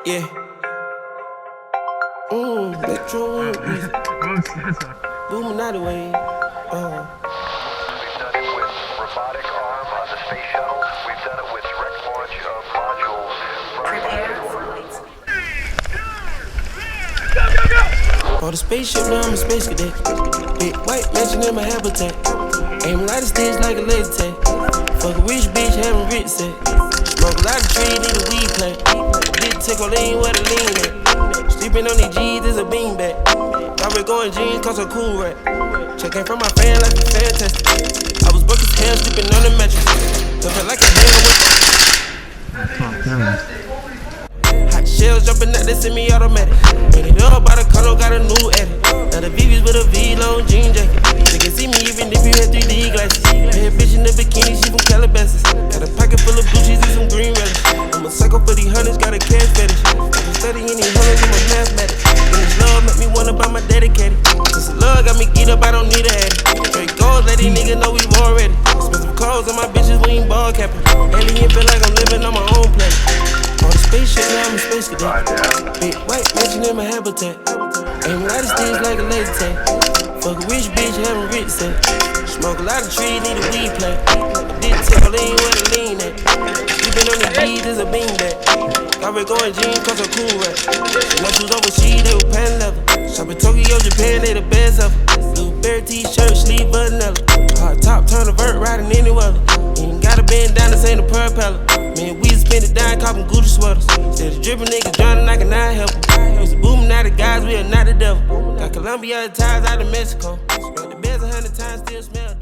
Yeah. Metro. Illuminati way. We've done it with robotic arm on the space shuttle. We've done it with direct launch of modules from On the spaceship, now I'm a space cadet. Big white mansion in my habitat. Aim a lot of sticks like a laser tag. Fuck a rich bitch, having rich set. Smoke a lot of trees, need a weed plant. Big tickle lean, where the lean at. Sleeping on these G's is a beanbag. Already going jeans, cause I'm cool rat. Checking from my fan like it's fantastic. I was broke as hell, sleeping on the mattress. Felt like a hell with hot shells jumping out, they semi-automatic. Made it up by the condo, got a new edit. Now the VV's with a V-long jean jacket. They can see me even if you had 3D glasses. Bad bitch in the bikini, she from Calabasas. Got a pocket full of blue cheese and some green relish. I'm a psycho for these hunters, got a cash fetish. I've been studying these hunters, I'm a mathematic. When this love make me wanna buy my dedicated. Since the love got me geeked up, I don't need a addict. Straight goals, let these niggas know we war ready. Expensive clothes on my bitches, we ain't ball capping. Alien feel like I'm living on my own planet. On the spaceship, now I'm a space cadet. Big white mansion in my habitat. Aim a lot of sticks like a laser tag. Fuck a rich bitch, having rich set. Smoke a lot of trees, need a weed plant. Big tickle lean, where the lean at. Sleeping on the G's, is a beanbag. Already going jeans, cause I'm cool rat. My shoes overseas, they were pan leather. Shop in Tokyo, Japan, they the best ever. Blue bear t-shirt, sleeve vanilla. Hard top, turn a vert, riding any weather. Ain't gotta bend down, this ain't a propeller. Man, we spend it down, copping Gucci sweaters. Instead of dripping niggas drowning, I cannot help them. Used to booming, now the guys, we are not the devil. Got Colombia ties out of Mexico. Smell the beds 100 times, still smell